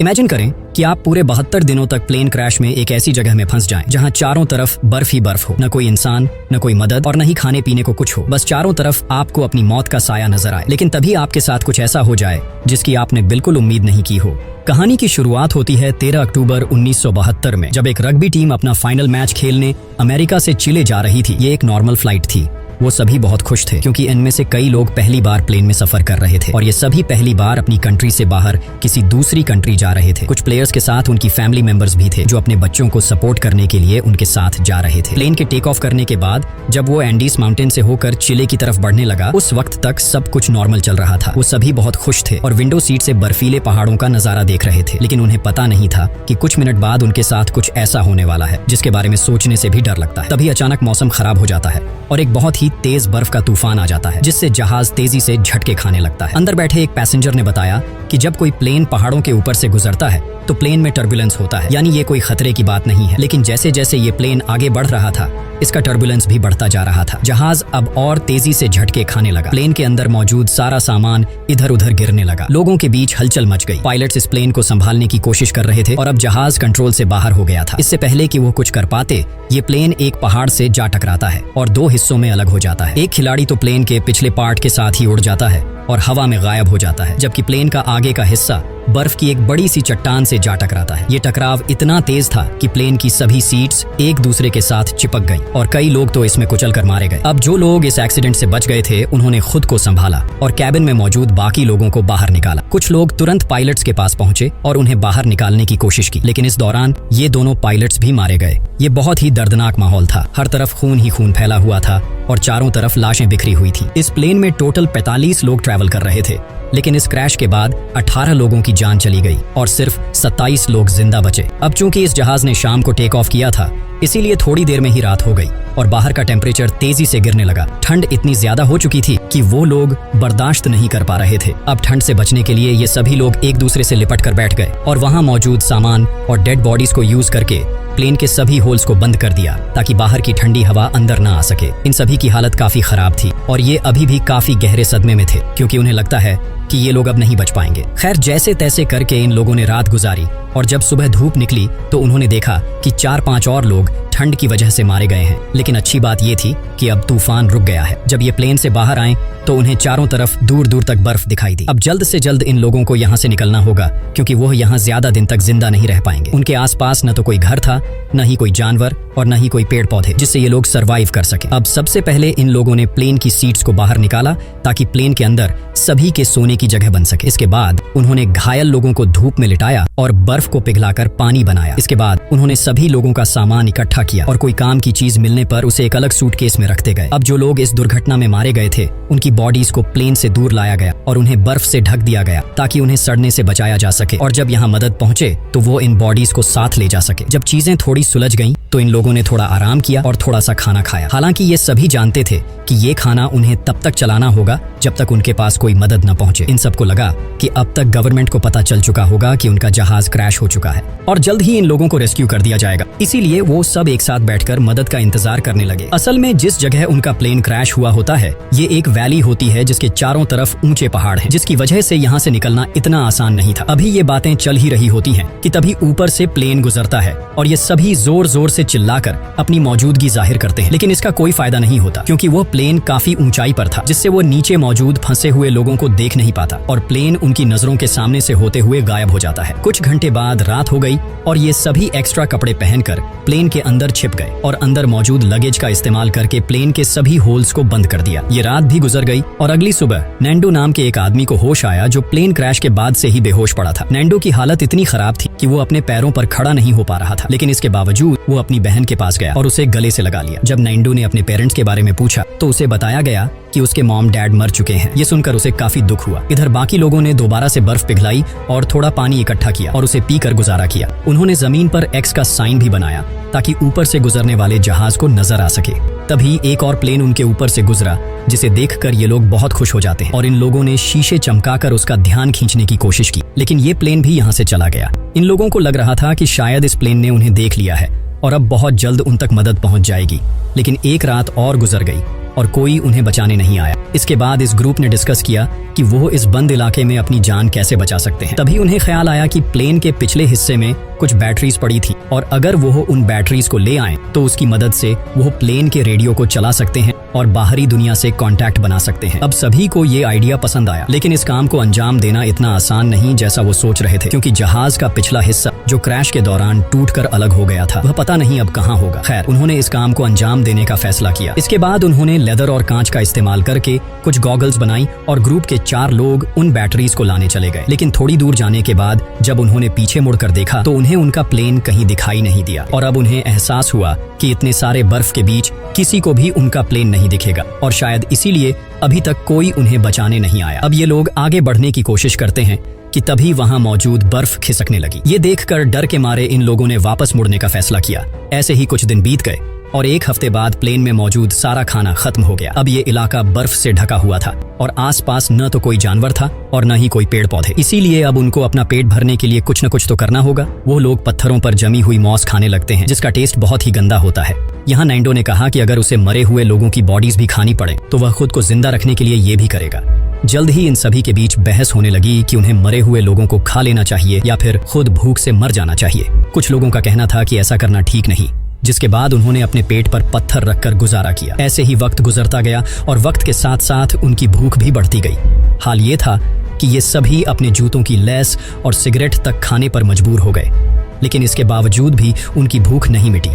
Imagine करें कि आप पूरे 72 दिनों तक प्लेन क्रैश में एक ऐसी जगह में फंस जाएं जहां चारों तरफ बर्फ ही बर्फ हो, न कोई इंसान, न कोई मदद और न ही खाने पीने को कुछ हो। बस चारों तरफ आपको अपनी मौत का साया नजर आए। लेकिन तभी आपके साथ कुछ ऐसा हो जाए जिसकी आपने बिल्कुल उम्मीद नहीं की हो। कहानी की शुरुआत होती है 13 अक्टूबर 1972 में, जब एक रग्बी टीम अपना फाइनल मैच खेलने अमेरिका से चिले जा रही थी। ये एक नॉर्मल फ्लाइट थी। वो सभी बहुत खुश थे क्योंकि इनमें से कई लोग पहली बार प्लेन में सफर कर रहे थे और ये सभी पहली बार अपनी कंट्री से बाहर किसी दूसरी कंट्री जा रहे थे। कुछ प्लेयर्स के साथ उनकी फैमिली मेंबर्स भी थे जो अपने बच्चों को सपोर्ट करने के लिए उनके साथ जा रहे थे। प्लेन के टेक ऑफ करने के बाद जब वो एंडीज माउंटेन से होकर चिले की तरफ बढ़ने लगा, उस वक्त तक सब कुछ नॉर्मल चल रहा था। वो सभी बहुत खुश थे और विंडो सीट से बर्फीले पहाड़ों का नजारा देख रहे थे। लेकिन उन्हें पता नहीं था कि कुछ मिनट बाद उनके साथ कुछ ऐसा होने वाला है जिसके बारे में सोचने से भी डर लगता है। तभी अचानक मौसम खराब हो जाता है और एक बहुत ही तेज बर्फ का तूफान आ जाता है जिससे जहाज तेजी से झटके खाने लगता है। अंदर बैठे एक पैसेंजर ने बताया कि जब कोई प्लेन पहाड़ों के ऊपर से गुजरता है तो प्लेन में टर्बुलेंस होता है, यानी ये कोई खतरे की बात नहीं है। लेकिन जैसे जैसे ये प्लेन आगे बढ़ रहा था, इसका टर्बुलेंस भी बढ़ता जा रहा था। जहाज अब और तेजी से झटके खाने लगा। प्लेन के अंदर मौजूद सारा सामान इधर उधर गिरने लगा। लोगों के बीच हलचल मच गई। पायलट्स इस प्लेन को संभालने की कोशिश कर रहे थे और अब जहाज कंट्रोल से बाहर हो गया था। इससे पहले कि वो कुछ कर पाते, ये प्लेन एक पहाड़ से जा टकराता है और दो हिस्सों में अलग हो जाता है। एक खिलाड़ी तो प्लेन के पिछले पार्ट के साथ ही उड़ जाता है और हवा में गायब हो जाता है, जबकि प्लेन का आगे का हिस्सा बर्फ की एक बड़ी सी चट्टान से जा टकराता है। ये टकराव इतना तेज था कि प्लेन की सभी सीट्स एक दूसरे के साथ चिपक गईं और कई लोग तो इसमें कुचल कर मारे गए। अब जो लोग इस एक्सीडेंट से बच गए थे, उन्होंने खुद को संभाला और कैबिन में मौजूद बाकी लोगों को बाहर निकाला। कुछ लोग तुरंत पायलट्स के पास पहुंचे और उन्हें बाहर निकालने की कोशिश की, लेकिन इस दौरान ये दोनों पायलट्स भी मारे गए। ये बहुत ही दर्दनाक माहौल था। हर तरफ खून ही खून फैला हुआ था और चारों तरफ लाशें बिखरी हुई थी। इस प्लेन में टोटल 45 लोग ट्रैवल कर रहे थे, लेकिन इस क्रैश के बाद 18 लोगों की जान चली गई और सिर्फ 27 लोग जिंदा बचे। अब चूंकि इस जहाज ने शाम को टेक ऑफ किया था, इसीलिए थोड़ी देर में ही रात हो गई और बाहर का टेम्परेचर तेजी से गिरने लगा। ठंड इतनी ज्यादा हो चुकी थी कि वो लोग बर्दाश्त नहीं कर पा रहे थे। अब ठंड से बचने के लिए ये सभी लोग एक दूसरे से लिपट कर बैठ गए और वहां मौजूद सामान और डेड बॉडीज को यूज करके प्लेन के सभी होल्स को बंद कर दिया ताकि बाहर की ठंडी हवा अंदर ना आ सके। इन सभी की हालत काफी खराब थी और ये अभी भी काफी गहरे सदमे में थे क्योंकि उन्हें लगता है कि ये लोग अब नहीं बच पाएंगे। खैर, जैसे तैसे करके इन लोगों ने रात गुजारी और जब सुबह धूप निकली तो उन्होंने देखा कि 4-5 और लोग ठंड की वजह से मारे गए हैं। लेकिन अच्छी बात ये थी कि अब तूफान रुक गया है। जब ये प्लेन से बाहर आए तो उन्हें चारों तरफ दूर दूर तक बर्फ दिखाई दी। अब जल्द से जल्द इन लोगों को यहाँ से निकलना होगा क्योंकि वो यहाँ ज्यादा दिन तक जिंदा नहीं रह पाएंगे। उनके आसपास न तो कोई घर था, न ही कोई जानवर और न ही कोई पेड़ पौधे जिससे ये लोग सरवाइव कर सके। अब सबसे पहले इन लोगों ने प्लेन की सीट्स को बाहर निकाला ताकि प्लेन के अंदर सभी के सोने की जगह बन सके। इसके बाद उन्होंने घायल लोगों को धूप में लिटाया और बर्फ को पिघलाकर पानी बनाया। इसके बाद उन्होंने सभी लोगों का सामान इकट्ठा किया और कोई काम की चीज मिलने पर उसे एक अलग सूटकेस में रखते गए। अब जो लोग इस दुर्घटना में मारे गए थे, उनकी बॉडीज को प्लेन से दूर लाया गया और उन्हें बर्फ से ढक दिया गया ताकि उन्हें सड़ने से बचाया जा सके। और जब यहाँ मदद पहुंचे तो वो इन बॉडीज को साथ ले जा सके। जब चीजें थोड़ी सुलझ गईं तो इन लोगों ने थोड़ा आराम किया और थोड़ा सा खाना खाया। हालांकि ये सभी जानते थे कि ये खाना उन्हें तब तक चलाना होगा जब तक उनके पास कोई मदद न पहुंचे। इन सबको लगा कि अब तक गवर्नमेंट को पता चल चुका होगा कि उनका जहाज क्रैश हो चुका है और जल्द ही इन लोगों को रेस्क्यू कर दिया जाएगा। इसीलिए वो सब एक साथ बैठकर मदद का इंतजार करने लगे। असल में जिस जगह उनका प्लेन क्रैश हुआ होता है, ये एक वैली होती है जिसके चारों तरफ ऊंचे पहाड़ हैं, जिसकी वजह से यहाँ से निकलना इतना आसान नहीं था। अभी ये बातें चल ही रही होती हैं कि तभी ऊपर से प्लेन गुजरता है और ये सभी जोर जोर से चिल्लाकर अपनी मौजूदगी जाहिर करते हैं। लेकिन इसका कोई फायदा नहीं होता क्योंकि वो प्लेन काफी ऊंचाई पर था जिससे वो नीचे मौजूद फंसे हुए लोगों को देख नहीं पाता और प्लेन उनकी नजरों के सामने से होते हुए गायब हो जाता है। कुछ घंटे बाद रात हो गई और ये सभी एक्स्ट्रा कपड़े पहनकर प्लेन के अंदर छिप गए और अंदर मौजूद लगेज का इस्तेमाल करके प्लेन के सभी होल्स को बंद कर दिया। ये रात भी गुजर गई और अगली सुबह नैंडो नाम के एक आदमी को होश आया जो प्लेन क्रैश के बाद से ही बेहोश पड़ा था। नैंडो की हालत इतनी खराब थी कि वो अपने पैरों पर खड़ा नहीं हो पा रहा था, लेकिन इसके बावजूद वो अपनी बहन के पास गया और उसे गले से लगा लिया। जब नैंडो ने अपने पेरेंट्स के बारे में पूछा तो उसे बताया गया कि उसके मॉम डैड मर चुके हैं। ये सुनकर उसे काफी दुख हुआ। इधर बाकी लोगों ने दोबारा से बर्फ पिघलाई और थोड़ा पानी इकट्ठा किया और उसे पीकर गुजारा किया। उन्होंने जमीन पर एक्स का साइन भी बनाया ताकि ऊपर से गुजरने वाले जहाज को नजर आ सके। तभी एक और प्लेन उनके ऊपर से गुजरा जिसे देखकर ये लोग बहुत खुश हो जाते हैं और इन लोगों ने शीशे चमकाकर उसका ध्यान खींचने की कोशिश की, लेकिन ये प्लेन भी यहाँ से चला गया। इन लोगों को लग रहा था कि शायद इस प्लेन ने उन्हें देख लिया है और अब बहुत जल्द उन तक मदद पहुंच जाएगी। लेकिन एक रात और गुजर गई और कोई उन्हें बचाने नहीं आया। इसके बाद इस ग्रुप ने डिस्कस किया कि वो इस बंद इलाके में अपनी जान कैसे बचा सकते हैं। तभी उन्हें ख्याल आया कि प्लेन के पिछले हिस्से में कुछ बैटरीज पड़ी थी और अगर वो उन बैटरीज को ले आए तो उसकी मदद से वो प्लेन के रेडियो को चला सकते हैं और बाहरी दुनिया से कांटेक्ट बना सकते हैं। अब सभी को ये आइडिया पसंद आया, लेकिन इस काम को अंजाम देना इतना आसान नहीं जैसा वो सोच रहे थे, क्योंकि जहाज का पिछला हिस्सा जो क्रैश के दौरान टूटकर अलग हो गया था, वह पता नहीं अब कहाँ होगा। खैर, उन्होंने इस काम को अंजाम देने का फैसला किया। इसके बाद उन्होंने लेदर और कांच का इस्तेमाल करके कुछ गॉगल्स बनाई और ग्रुप के 4 लोग उन बैटरीज को लाने चले गए। लेकिन थोड़ी दूर जाने के बाद जब उन्होंने पीछे मुड़कर देखा तो उन्हें उनका प्लेन कहीं दिखाई नहीं दिया और अब उन्हें एहसास हुआ कि इतने सारे बर्फ के बीच किसी को भी उनका प्लेन नहीं दिखेगा और शायद इसीलिए अभी तक कोई उन्हें बचाने नहीं आया। अब ये लोग आगे बढ़ने की कोशिश करते हैं कि तभी वहां मौजूद बर्फ खिसकने लगी। ये देखकर डर के मारे इन लोगों ने वापस मुड़ने का फैसला किया। ऐसे ही कुछ दिन बीत गए और 1 हफ्ते बाद प्लेन में मौजूद सारा खाना खत्म हो गया। अब ये इलाका बर्फ से ढका हुआ था और आसपास न तो कोई जानवर था और न ही कोई पेड़ पौधे। इसीलिए अब उनको अपना पेट भरने के लिए कुछ न कुछ तो करना होगा। वो लोग पत्थरों पर जमी हुई मॉस खाने लगते हैं, जिसका टेस्ट बहुत ही गंदा होता है। यहाँ नैंडो ने कहा कि अगर उसे मरे हुए लोगों की बॉडीज भी खानी पड़े तो वह खुद को जिंदा रखने के लिए ये भी करेगा। जल्द ही इन सभी के बीच बहस होने लगी कि उन्हें मरे हुए लोगों को खा लेना चाहिए या फिर खुद भूख से मर जाना चाहिए। कुछ लोगों का कहना था कि ऐसा करना ठीक नहीं, जिसके बाद उन्होंने अपने पेट पर पत्थर रखकर गुजारा किया। ऐसे ही वक्त गुजरता गया और वक्त के साथ साथ उनकी भूख भी बढ़ती गई। हाल ये था कि ये सभी अपने जूतों की लेस और सिगरेट तक खाने पर मजबूर हो गए, लेकिन इसके बावजूद भी उनकी भूख नहीं मिटी।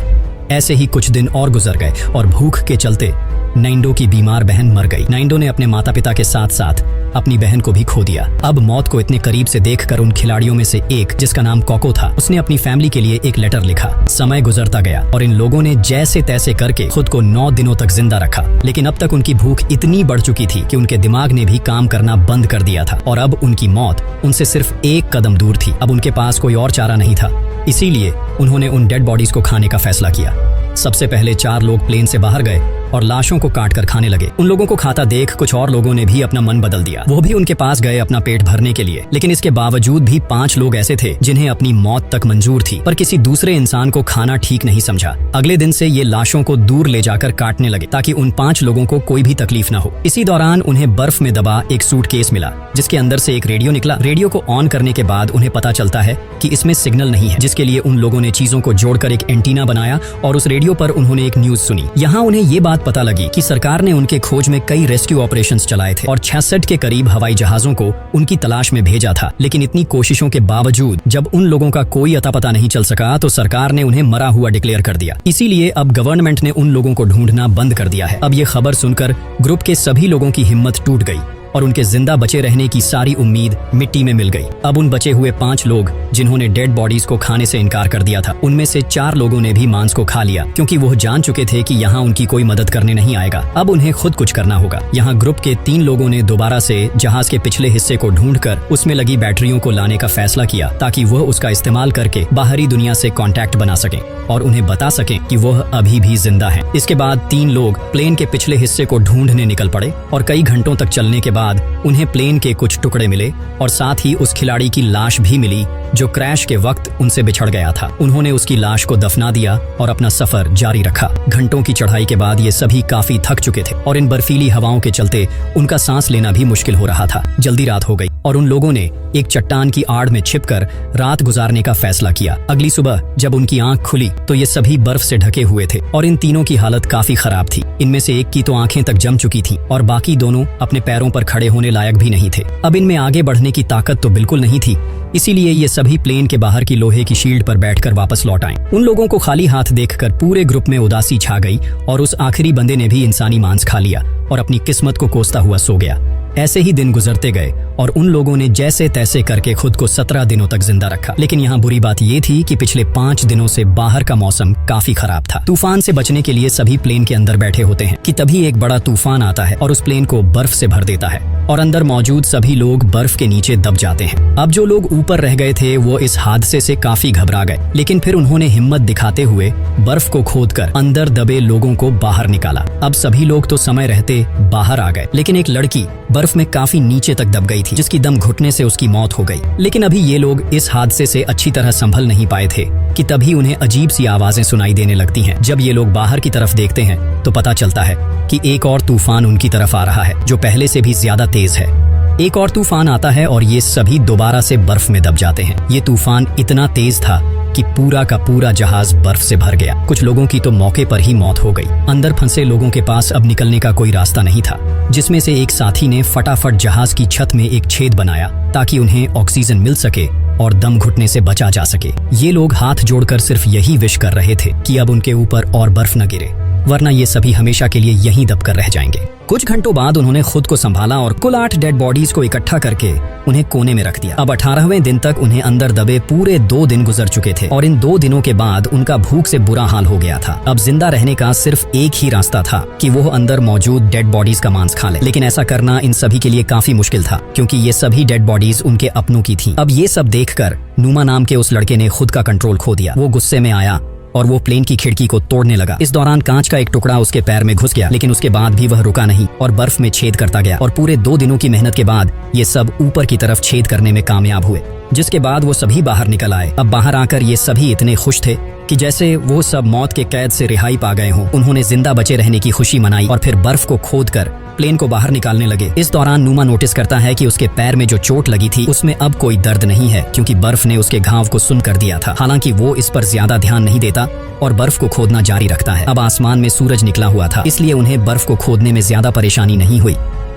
ऐसे ही कुछ दिन और गुजर गए और भूख के चलते नैंडो की बीमार बहन मर गई। नैंडो ने अपने माता पिता के साथ साथ अपनी बहन को भी खो दिया। अब मौत को इतने करीब से देखकर उन खिलाड़ियों में से एक, जिसका नाम कोको था, उसने अपनी फैमिली के लिए एक लेटर लिखा। समय गुजरता गया और इन लोगों ने जैसे तैसे करके खुद को 9 दिनों तक जिंदा रखा, लेकिन अब तक उनकी भूख इतनी बढ़ चुकी थी कि उनके दिमाग ने भी काम करना बंद कर दिया था और अब उनकी मौत उनसे सिर्फ 1 कदम दूर थी। अब उनके पास कोई और चारा नहीं था, इसीलिए उन्होंने उन डेड बॉडीज को खाने का फैसला किया। सबसे पहले 4 लोग प्लेन से बाहर गए और लाशों को काट कर खाने लगे। उन लोगों को खाता देख कुछ और लोगों ने भी अपना मन बदल दिया। वो भी उनके पास गए अपना पेट भरने के लिए, लेकिन इसके बावजूद भी 5 लोग ऐसे थे जिन्हें अपनी मौत तक मंजूर थी, पर किसी दूसरे इंसान को खाना ठीक नहीं समझा। अगले दिन से ये लाशों को दूर ले जाकर काटने लगे ताकि उन 5 लोगों को कोई भी तकलीफ न हो। इसी दौरान उन्हें बर्फ में दबा एक सूटकेस मिला, जिसके अंदर से एक रेडियो निकला। रेडियो को ऑन करने के बाद उन्हें पता चलता है कि इसमें सिग्नल नहीं है, जिसके लिए उन लोगों ने चीजों को जोड़कर एक एंटीना बनाया और उस रेडियो पर उन्होंने एक न्यूज सुनी। यहाँ उन्हें ये बात पता लगी कि सरकार ने उनके खोज में कई रेस्क्यू ऑपरेशंस चलाए थे और 66 के करीब हवाई जहाजों को उनकी तलाश में भेजा था। लेकिन इतनी कोशिशों के बावजूद जब उन लोगों का कोई अता पता नहीं चल सका तो सरकार ने उन्हें मरा हुआ डिक्लेयर कर दिया। इसीलिए अब गवर्नमेंट ने उन लोगों को ढूंढना बंद कर दिया है। अब ये खबर सुनकर ग्रुप के सभी लोगों की हिम्मत टूट गई और उनके जिंदा बचे रहने की सारी उम्मीद मिट्टी में मिल गई। अब उन बचे हुए 5 लोग जिन्होंने डेड बॉडीज को खाने से इनकार कर दिया था, उनमें से 4 लोगों ने भी मांस को खा लिया, क्योंकि वो जान चुके थे कि यहाँ उनकी कोई मदद करने नहीं आएगा। अब उन्हें खुद कुछ करना होगा। यहाँ ग्रुप के 3 लोगों ने दोबारा से जहाज के पिछले हिस्से को ढूंढकर उसमें लगी बैटरियों को लाने का फैसला किया, ताकि वह उसका इस्तेमाल करके बाहरी दुनिया से कॉन्टैक्ट बना सकें और उन्हें बता सकें कि वह अभी भी जिंदा है। इसके बाद 3 लोग प्लेन के पिछले हिस्से को ढूंढने निकल पड़े और कई घंटों तक चलने के बाद उन्हें प्लेन के कुछ टुकड़े मिले और साथ ही उस खिलाड़ी की लाश भी मिली जो क्रैश के वक्त उनसे बिछड़ गया था। उन्होंने उसकी लाश को दफना दिया और अपना सफर जारी रखा। घंटों की चढ़ाई के बाद ये सभी काफी थक चुके थे और इन बर्फीली हवाओं के चलते उनका सांस लेना भी मुश्किल हो रहा था। जल्दी रात हो गई और उन लोगों ने एक चट्टान की आड़ में छिपकर रात गुजारने का फैसला किया। अगली सुबह जब उनकी आंख खुली तो ये सभी बर्फ से ढके हुए थे और इन तीनों की हालत काफी खराब थी। इनमें से एक की तो आंखें तक जम चुकी थी और बाकी दोनों अपने पैरों पर खड़े होने लायक भी नहीं थे। अब इनमें आगे बढ़ने की ताकत तो बिल्कुल नहीं थी, इसीलिए ये सभी प्लेन के बाहर की लोहे की शील्ड पर बैठकर वापस लौट आए। उन लोगों को खाली हाथ देखकर पूरे ग्रुप में उदासी छा गई और उस आखिरी बंदे ने भी इंसानी मांस खा लिया और अपनी किस्मत को कोसता हुआ सो गया। ऐसे ही दिन गुजरते गए और उन लोगों ने जैसे तैसे करके खुद को 17 दिनों तक जिंदा रखा। लेकिन यहाँ बुरी बात ये थी कि पिछले 5 दिनों से बाहर का मौसम काफी खराब था। तूफान से बचने के लिए सभी प्लेन के अंदर बैठे होते हैं कि तभी एक बड़ा तूफान आता है और उस प्लेन को बर्फ से भर देता है और अंदर मौजूद सभी लोग बर्फ के नीचे दब जाते हैं। अब जो लोग ऊपर रह गए थे वो इस हादसे से काफी घबरा गए, लेकिन फिर उन्होंने हिम्मत दिखाते हुए बर्फ को खोदकर अंदर दबे लोगों को बाहर निकाला। अब सभी लोग तो समय रहते बाहर आ गए, लेकिन एक लड़की बर्फ बर्फ में काफी नीचे तक दब गई थी, जिसकी दम घुटने से उसकी मौत हो गई। लेकिन अभी ये लोग इस हादसे से अच्छी तरह संभल नहीं पाए थे कि तभी उन्हें अजीब सी आवाजें सुनाई देने लगती हैं। जब ये लोग बाहर की तरफ देखते हैं तो पता चलता है कि एक और तूफान उनकी तरफ आ रहा है, जो पहले से भी ज्यादा तेज है। एक और तूफान आता है और ये सभी दोबारा से बर्फ में दब जाते हैं। ये तूफान इतना तेज था कि पूरा का पूरा जहाज बर्फ से भर गया। कुछ लोगों की तो मौके पर ही मौत हो गई। अंदर फंसे लोगों के पास अब निकलने का कोई रास्ता नहीं था, जिसमें से एक साथी ने फटाफट जहाज की छत में एक छेद बनाया ताकि उन्हें ऑक्सीजन मिल सके और दम घुटने से बचा जा सके। ये लोग हाथ जोड़कर सिर्फ यही विश कर रहे थे कि अब उनके ऊपर और बर्फ न गिरे, वरना ये सभी हमेशा के लिए यहीं दबकर रह जाएंगे। कुछ घंटों बाद उन्होंने खुद को संभाला और कुल 8 डेड बॉडीज को इकट्ठा करके उन्हें कोने में रख दिया। अब 18वें दिन तक उन्हें अंदर दबे पूरे 2 दिन गुजर चुके थे और इन 2 दिनों के बाद उनका भूख से बुरा हाल हो गया था। अब जिंदा रहने का सिर्फ एक ही रास्ता था कि वो अंदर मौजूद डेड बॉडीज का मांस खा ले। लेकिन ऐसा करना इन सभी के लिए काफी मुश्किल था, क्योंकि ये सभी डेड बॉडीज उनके अपनों की थी। अब ये सब देखकर नुमा नाम के उस लड़के ने खुद का कंट्रोल खो दिया। वो गुस्से में आया और वो प्लेन की खिड़की को तोड़ने लगा। इस दौरान कांच का एक टुकड़ा उसके पैर में घुस गया, लेकिन उसके बाद भी वह रुका नहीं और बर्फ में छेद करता गया। और पूरे 2 दिनों की मेहनत के बाद ये सब ऊपर की तरफ छेद करने में कामयाब हुए, जिसके बाद वो सभी बाहर निकल आए। अब बाहर आकर ये सभी इतने खुश थे कि जैसे वो सब मौत के कैद से रिहाई पा गए हों। उन्होंने जिंदा बचे रहने की खुशी मनाई और फिर बर्फ को खोदकर प्लेन को बाहर निकालने लगे। इस दौरान नुमा नोटिस करता है कि उसके पैर में जो चोट लगी थी उसमें अब कोई दर्द नहीं है, क्योंकि बर्फ ने उसके घाव को सुन कर दिया था। हालांकि वो इस पर ज्यादा ध्यान नहीं देता और बर्फ को खोदना जारी रखता है। अब आसमान में सूरज निकला हुआ था, इसलिए उन्हें बर्फ को खोदने में ज्यादा परेशानी नहीं हुई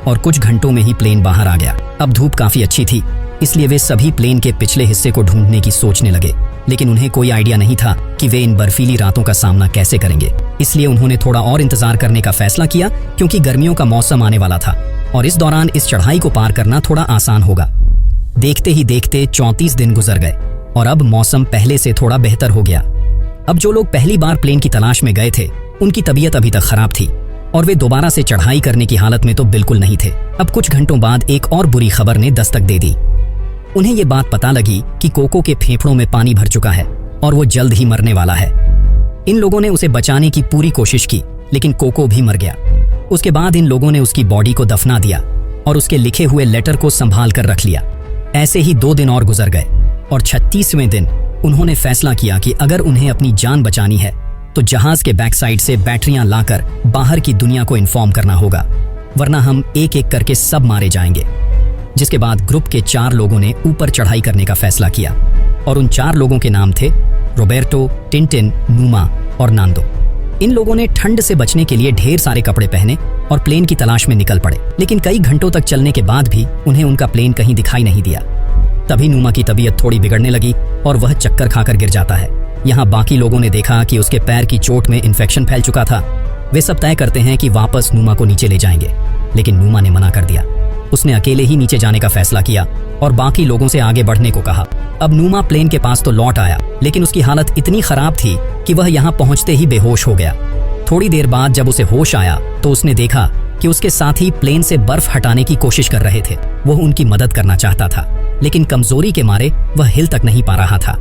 और कुछ घंटों में ही प्लेन बाहर आ गया। अब धूप काफी अच्छी थी, इसलिए वे सभी प्लेन के पिछले हिस्से को ढूंढने की सोचने लगे। लेकिन उन्हें कोई आइडिया नहीं था कि वे इन बर्फीली रातों का सामना कैसे करेंगे। इसलिए उन्होंने थोड़ा और इंतजार करने का फैसला किया, क्योंकि गर्मियों का मौसम आने वाला था और इस दौरान इस चढ़ाई को पार करना थोड़ा आसान होगा। देखते ही देखते 34 दिन गुजर गए और अब मौसम पहले से थोड़ा बेहतर हो गया। अब जो लोग पहली बार प्लेन की तलाश में गए थे, उनकी तबीयत अभी तक खराब थी और वे दोबारा से चढ़ाई करने की हालत में तो बिल्कुल नहीं थे। अब कुछ घंटों बाद एक और बुरी खबर ने दस्तक दे दी। उन्हें ये बात पता लगी कि कोको के फेफड़ों में पानी भर चुका है और वो जल्द ही मरने वाला है। इन लोगों ने उसे बचाने की पूरी कोशिश की, लेकिन कोको भी मर गया। उसके बाद इन लोगों ने उसकी बॉडी को दफना दिया और उसके लिखे हुए लेटर को संभाल कर रख लिया। ऐसे ही 2 दिन और गुजर गए और 36वें दिन उन्होंने फैसला किया कि अगर उन्हें अपनी जान बचानी है तो जहाज के बैक साइड से बैटरियां लाकर बाहर की दुनिया को इन्फॉर्म करना होगा, वरना हम एक एक करके सब मारे जाएंगे। जिसके बाद ग्रुप के 4 लोगों ने ऊपर चढ़ाई करने का फैसला किया और उन 4 लोगों के नाम थे रोबर्टो, टिंटिन, नुमा और नांदो। इन लोगों ने ठंड से बचने के लिए ढेर सारे कपड़े पहने और प्लेन की तलाश में निकल पड़े। लेकिन कई घंटों तक चलने के बाद भी उन्हें उनका प्लेन कहीं दिखाई नहीं दिया। तभी नुमा की तबीयत थोड़ी बिगड़ने लगी और वह चक्कर खाकर गिर जाता है। यहाँ बाकी लोगों ने देखा कि उसके पैर की चोट में इन्फेक्शन फैल चुका था। वे सब तय करते हैं कि वापस नुमा को नीचे ले जाएंगे, लेकिन नुमा ने मना कर दिया। उसने अकेले ही नीचे जाने का फैसला किया और बाकी लोगों से आगे बढ़ने को कहा। अब नुमा प्लेन के पास तो लौट आया, लेकिन उसकी हालत इतनी खराब थी कि वह यहाँ पहुँचते ही बेहोश हो गया। थोड़ी देर बाद जब उसे होश आया तो उसने देखा कि उसके साथी प्लेन से बर्फ हटाने की कोशिश कर रहे थे। वो उनकी मदद करना चाहता था, लेकिन कमजोरी के मारे वह हिल तक नहीं पा रहा था।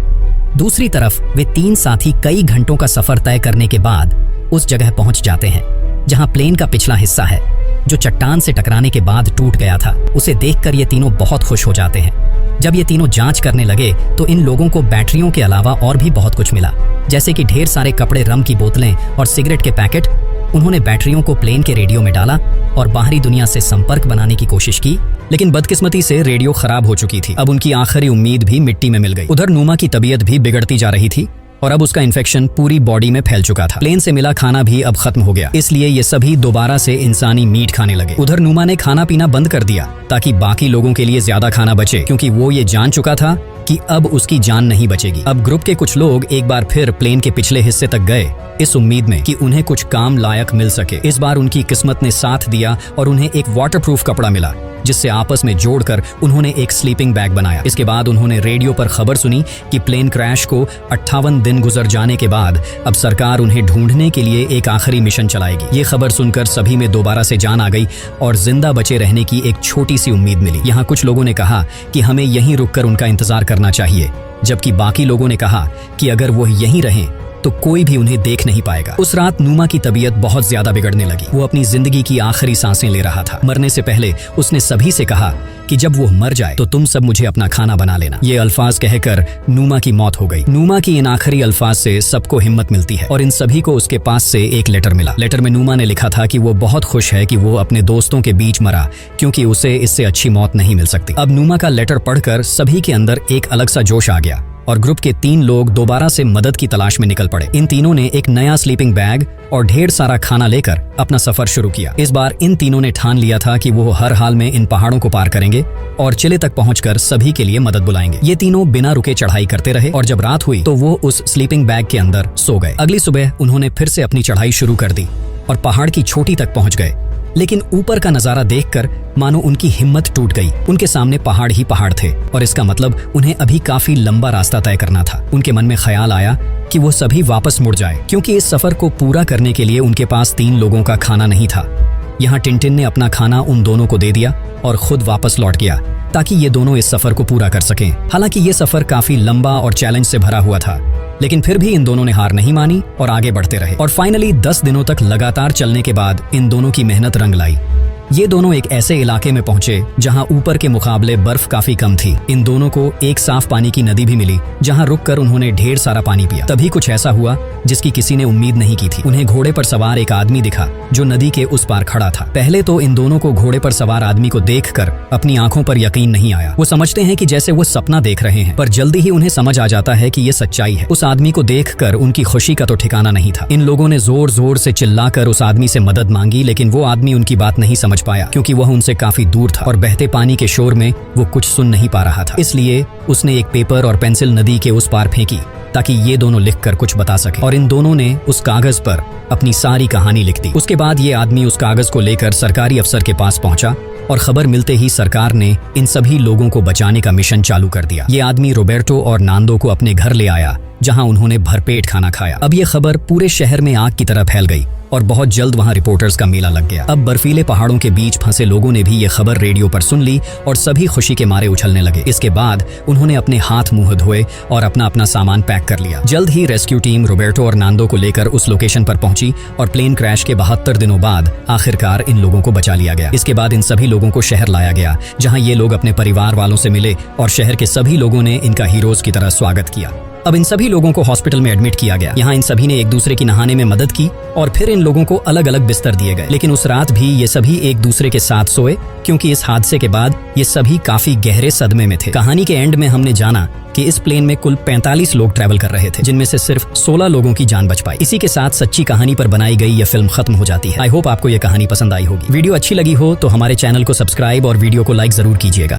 दूसरी तरफ वे 3 साथी कई घंटों का सफर तय करने के बाद उस जगह पहुंच जाते हैं जहां प्लेन का पिछला हिस्सा है, जो चट्टान से टकराने के बाद टूट गया था। उसे देखकर ये तीनों बहुत खुश हो जाते हैं। जब ये तीनों जांच करने लगे तो इन लोगों को बैटरियों के अलावा और भी बहुत कुछ मिला, जैसे कि ढेर सारे कपड़े, रम की बोतलें और सिगरेट के पैकेट। उन्होंने बैटरियों को प्लेन के रेडियो में डाला और बाहरी दुनिया से संपर्क बनाने की कोशिश की, लेकिन बदकिस्मती से रेडियो खराब हो चुकी थी। अब उनकी आखिरी उम्मीद भी मिट्टी में मिल गई। उधर नुमा की तबीयत भी बिगड़ती जा रही थी और अब उसका इन्फेक्शन पूरी बॉडी में फैल चुका था। प्लेन से मिला खाना भी अब खत्म हो गया, इसलिए ये सभी दोबारा से इंसानी मीट खाने लगे। उधर नुमा ने खाना पीना बंद कर दिया ताकि बाकी लोगों के लिए ज्यादा खाना बचे, क्योंकि वो ये जान चुका था कि अब उसकी जान नहीं बचेगी। अब ग्रुप के कुछ लोग एक बार फिर प्लेन के पिछले हिस्से तक गए, इस उम्मीद में कि उन्हें कुछ काम लायक मिल सके। इस बार उनकी किस्मत ने साथ दिया और उन्हें एक वाटरप्रूफ कपड़ा मिला, जिससे आपस में जोड़कर उन्होंने एक स्लीपिंग बैग बनाया। इसके बाद उन्होंने रेडियो पर खबर सुनी कि प्लेन क्रैश को 58 दिन गुजर जाने के बाद अब सरकार उन्हें ढूंढने के लिए एक आखिरी मिशन चलाएगी। ये खबर सुनकर सभी में दोबारा से जान आ गई और जिंदा बचे रहने की एक छोटी सी उम्मीद मिली। यहाँ कुछ लोगों ने कहा कि हमें यहीं रुककर उनका इंतजार करना चाहिए, जबकि बाकी लोगों ने कहा कि अगर वो यहीं रहें तो कोई भी उन्हें देख नहीं पाएगा। उस रात नूमा की तबीयत बहुत ज्यादा बिगड़ने लगी। वो अपनी जिंदगी की आखिरी सांसें ले रहा था। मरने से पहले उसने सभी से कहा कि जब वो मर जाए तो तुम सब मुझे अपना खाना बना लेना। ये अल्फाज कहकर नूमा की मौत हो गई। नूमा की इन आखिरी अल्फाज से सबको हिम्मत मिलती है और इन सभी को उसके पास से एक लेटर मिला। लेटर में नूमा ने लिखा था कि वो बहुत खुश है कि वो अपने दोस्तों के बीच मरा, क्योंकि उसे इससे अच्छी मौत नहीं मिल सकती। अब नूमा का लेटर पढ़कर सभी के अंदर एक अलग सा जोश आ गया और ग्रुप के 3 लोग दोबारा से मदद की तलाश में निकल पड़े। इन तीनों ने एक नया स्लीपिंग बैग और ढेर सारा खाना लेकर अपना सफर शुरू किया। इस बार इन तीनों ने ठान लिया था कि वो हर हाल में इन पहाड़ों को पार करेंगे और चिले तक पहुंचकर सभी के लिए मदद बुलाएंगे। ये तीनों बिना रुके चढ़ाई करते रहे और जब रात हुई तो वो उस स्लीपिंग बैग के अंदर सो गए। अगली सुबह उन्होंने फिर से अपनी चढ़ाई शुरू कर दी और पहाड़ की चोटी तक पहुंच गए, लेकिन ऊपर का नजारा देखकर मानो उनकी हिम्मत टूट गई। उनके सामने पहाड़ ही पहाड़ थे और इसका मतलब उन्हें अभी काफी लंबा रास्ता तय करना था। उनके मन में ख्याल आया कि वो सभी वापस मुड़ जाए, क्योंकि इस सफर को पूरा करने के लिए उनके पास 3 लोगों का खाना नहीं था। यहाँ टिनटिन ने अपना खाना उन दोनों को दे दिया और खुद वापस लौट गया ताकि ये दोनों इस सफर को पूरा कर सकें। हालांकि ये सफर काफी लंबा और चैलेंज से भरा हुआ था, लेकिन फिर भी इन दोनों ने हार नहीं मानी और आगे बढ़ते रहे। और फाइनली 10 दिनों तक लगातार चलने के बाद इन दोनों की मेहनत रंग लाई। ये दोनों एक ऐसे इलाके में पहुंचे जहां ऊपर के मुकाबले बर्फ काफी कम थी। इन दोनों को एक साफ पानी की नदी भी मिली, जहां रुककर उन्होंने ढेर सारा पानी पिया। तभी कुछ ऐसा हुआ जिसकी किसी ने उम्मीद नहीं की थी। उन्हें घोड़े पर सवार एक आदमी दिखा जो नदी के उस पार खड़ा था। पहले तो इन दोनों को घोड़े पर सवार आदमी को देखकर अपनी आंखों पर यकीन नहीं आया। वो समझते हैं कि जैसे वो सपना देख रहे हैं, पर जल्दी ही उन्हें समझ आ जाता है कि ये सच्चाई है। उस आदमी को देखकर उनकी खुशी का तो ठिकाना नहीं था। इन लोगों ने जोर जोर से चिल्लाकर उस आदमी से मदद मांगी, लेकिन वो आदमी उनकी बात नहीं समझ पाया, क्योंकि वह उनसे काफी दूर था और बहते पानी के शोर में वो कुछ सुन नहीं पा रहा था। इसलिए उसने एक पेपर और पेंसिल नदी के उस पार फेंकी ताकि ये दोनों लिखकर कुछ बता सके। और इन दोनों ने उस कागज पर अपनी सारी कहानी लिख दी। उसके बाद ये आदमी उस कागज को लेकर सरकारी अफसर के पास पहुंचा और खबर मिलते ही सरकार ने इन सभी लोगों को बचाने का मिशन चालू कर दिया। ये आदमी रोबर्टो और नांदो को अपने घर ले आया, जहां उन्होंने भरपेट खाना खाया। अब ये खबर पूरे शहर में आग की तरह फैल गई और बहुत जल्द वहां रिपोर्टर्स का मेला लग गया। अब बर्फीले पहाड़ों के बीच फंसे लोगों ने भी ये खबर रेडियो पर सुन ली और सभी खुशी के मारे उछलने लगे। इसके बाद उन्होंने अपने हाथ मुंह धोए और अपना अपना सामान पैक कर लिया। जल्द ही रेस्क्यू टीम रोबर्टो और नांदो को लेकर उस लोकेशन पर पहुंची और प्लेन क्रैश के 72 दिनों बाद आखिरकार इन लोगों को बचा लिया गया। इसके बाद इन सभी लोगों को शहर लाया गया, जहां ये लोग अपने परिवार वालों से मिले और शहर के सभी लोगों ने इनका हीरोज की तरह स्वागत किया। अब इन सभी लोगों को हॉस्पिटल में एडमिट किया गया। यहाँ इन सभी ने एक दूसरे की नहाने में मदद की और फिर इन लोगों को अलग अलग बिस्तर दिए गए। लेकिन उस रात भी ये सभी एक दूसरे के साथ सोए, क्योंकि इस हादसे के बाद ये सभी काफी गहरे सदमे में थे। कहानी के एंड में हमने जाना कि इस प्लेन में कुल 45 लोग ट्रैवल कर रहे थे, जिनमें से सिर्फ 16 लोगों की जान बच पाई। इसी के साथ सच्ची कहानी पर बनाई गई यह फिल्म खत्म हो जाती है। आई होप आपको यह कहानी पसंद आई होगी। वीडियो अच्छी लगी हो तो हमारे चैनल को सब्सक्राइब और वीडियो को लाइक जरूर कीजिएगा।